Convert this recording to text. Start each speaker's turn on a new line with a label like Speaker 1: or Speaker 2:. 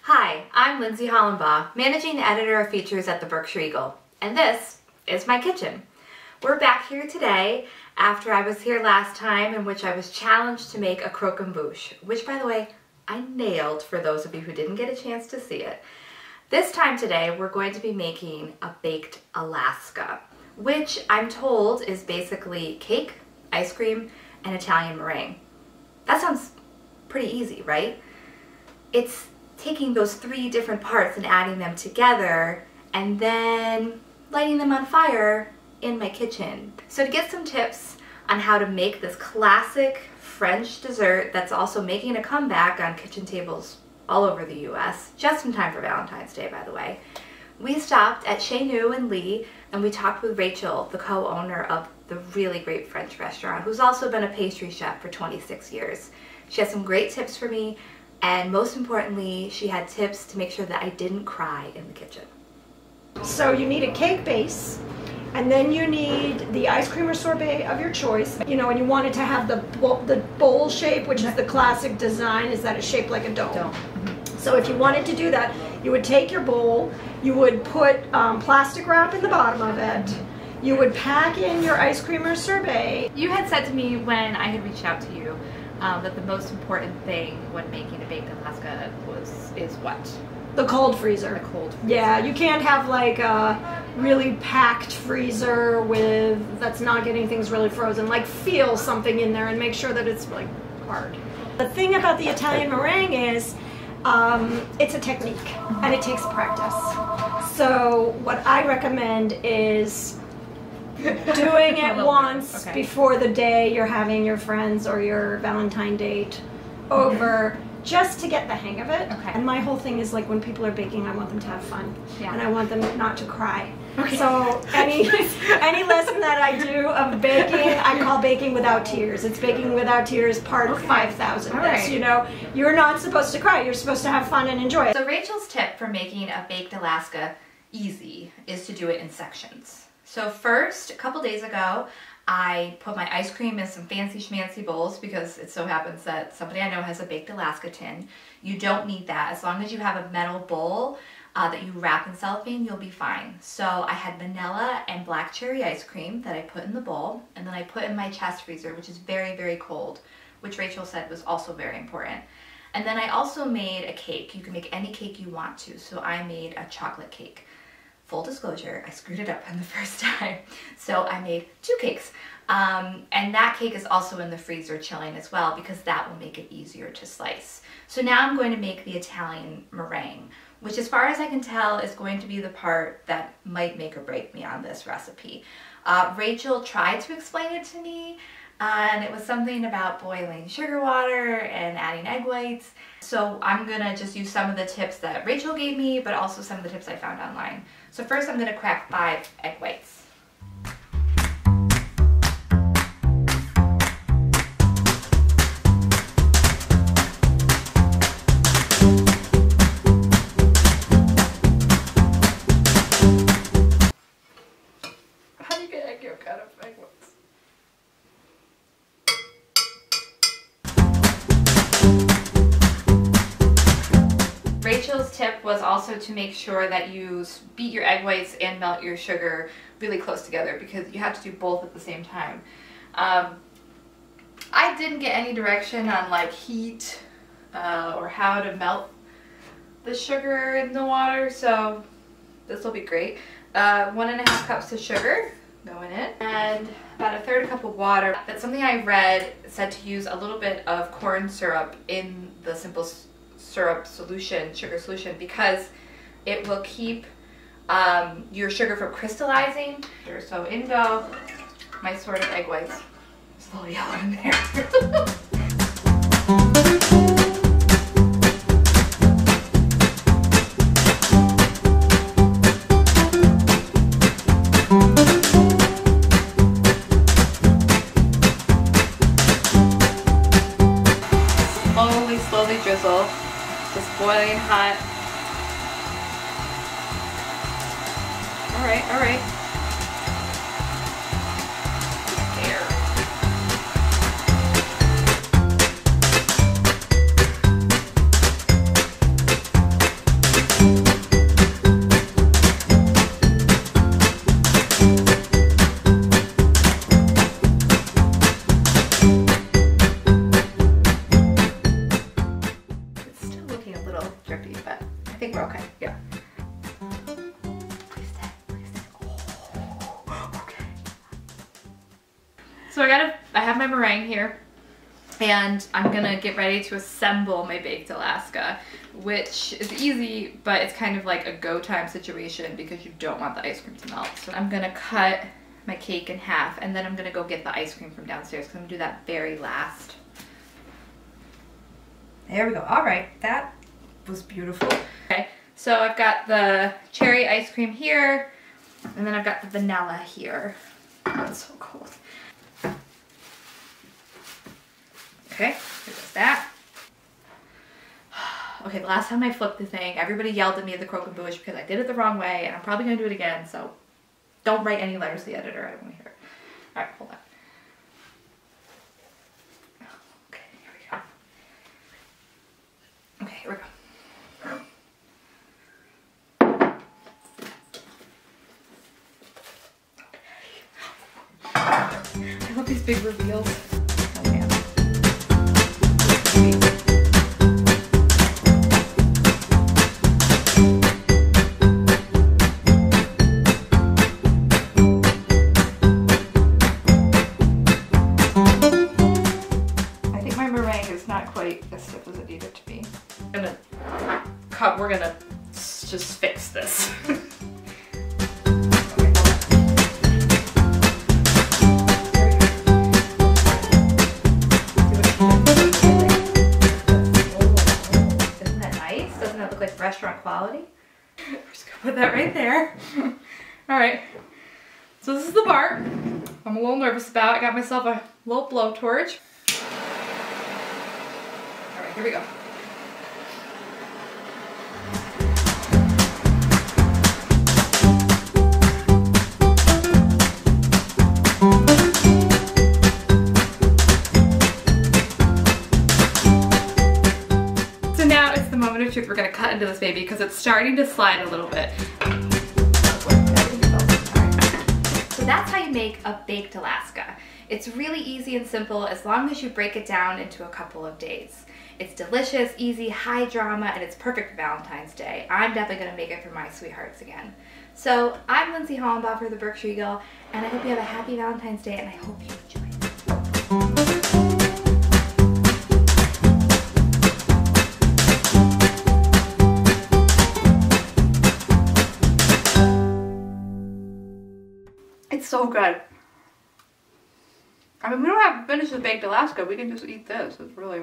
Speaker 1: Hi, I'm Lindsey Hollenbaugh, Managing Editor of Features at the Berkshire Eagle, and this is my kitchen. We're back here today after I was here last time, in which I was challenged to make a croquembouche, which, by the way, I nailed for those of you who didn't get a chance to see it. This time today, we're going to be making a baked Alaska, which I'm told is basically cake, ice cream, and Italian meringue. That sounds pretty easy, right? It's taking those three different parts and adding them together and then lighting them on fire in my kitchen. So to get some tips on how to make this classic French dessert that's also making a comeback on kitchen tables all over the US, just in time for Valentine's Day, by the way, we stopped at Chez in Lee and we talked with Rachel, the co-owner of the really great French restaurant, who's also been a pastry chef for 26 years. She has some great tips for me, and most importantly, she had tips to make sure that I didn't cry in the kitchen.
Speaker 2: So you need a cake base, and then you need the ice cream or sorbet of your choice. You know, and you want it to have the bowl shape, which is the classic design, is that it's shaped like a dome. So if you wanted to do that, you would take your bowl, you would put plastic wrap in the bottom of it, you would pack in your ice cream or sorbet.
Speaker 1: You had said to me when I had reached out to you that the most important thing when making a baked Alaska is what?
Speaker 2: The cold freezer.
Speaker 1: The cold freezer.
Speaker 2: Yeah, you can't have like a really packed freezer that's not getting things really frozen. Like feel something in there and make sure that it's like hard. The thing about the Italian meringue is it's a technique and it takes practice. So what I recommend is doing it once before the day you're having your friends or your Valentine date over, just to get the hang of it. And my whole thing is like when people are baking, I want them to have fun, and I want them not to cry. So any lesson that I do of baking, I call baking without tears. It's baking without tears part 5,000. You know, you're not supposed to cry. You're supposed to have fun and enjoy it.
Speaker 1: So Rachel's tip for making a baked Alaska easy is to do it in sections. So first, a couple days ago, I put my ice cream in some fancy schmancy bowls because it so happens that somebody I know has a baked Alaska tin. You don't need that. As long as you have a metal bowl that you wrap in cellophane, you'll be fine. So I had vanilla and black cherry ice cream that I put in the bowl, and then I put in my Chez freezer, which is very, very cold, which Rachel said was also very important. And then I also made a cake. You can make any cake you want to. So I made a chocolate cake. Full disclosure, I screwed it up on the first time, so I made 2 cakes. And that cake is also in the freezer chilling as well because that will make it easier to slice. So now I'm going to make the Italian meringue, which as far as I can tell is going to be the part that might make or break me on this recipe. Rachel tried to explain it to me, and it was something about boiling sugar water and adding egg whites. So I'm gonna just use some of the tips that Rachel gave me, but also some of the tips I found online. So first I'm gonna crack 5 egg whites.
Speaker 2: How do you get egg yolk out of egg whites?
Speaker 1: Rachel's tip was also to make sure that you beat your egg whites and melt your sugar really close together because you have to do both at the same time. I didn't get any direction on like heat or how to melt the sugar in the water, so this will be great. 1.5 cups of sugar going in, and about 1/3 cup of water. That's something I read said to use a little bit of corn syrup in the simple syrup solution, sugar solution, because it will keep your sugar from crystallizing. So in go my sort of egg whites. There's a little yellow in there. Slowly drizzle. Just boiling hot. All right. There. think we're okay. Yeah. Okay. So I have my meringue here, and I'm gonna get ready to assemble my baked Alaska, which is easy, but it's kind of like a go time situation because you don't want the ice cream to melt. So I'm gonna cut my cake in half, and then I'm gonna go get the ice cream from downstairs because I'm gonna do that very last. There we go. All right, that was beautiful. Okay, so I've got the cherry ice cream here, and then I've got the vanilla here. Oh, it's so cold. Okay, here goes that. Okay, the last time I flipped the thing, everybody yelled at me at the Croquet Bush because I did it the wrong way, and I'm probably gonna do it again, so don't write any letters to the editor, I don't wanna hear it. All right, hold on. Okay, here we go. Okay, here we go. I love these big reveals. Oh man. I think my meringue is not quite as stiff as it needed to be. We're gonna just fix this. Restaurant quality. We're just gonna put that right there. All right, so this is the part I'm a little nervous about. I got myself a little blowtorch. All right, here we go. We're gonna cut into this baby because it's starting to slide a little bit. So that's how you make a baked Alaska. It's really easy and simple as long as you break it down into a couple of days. It's delicious, easy, high drama, and it's perfect for Valentine's Day. I'm definitely gonna make it for my sweethearts again. So I'm Lindsey Hollenbaugh for the Berkshire Eagle, and I hope you have a happy Valentine's Day, and I hope you enjoy it. It's so good. I mean, we don't have to finish the baked Alaska. We can just eat this. It's really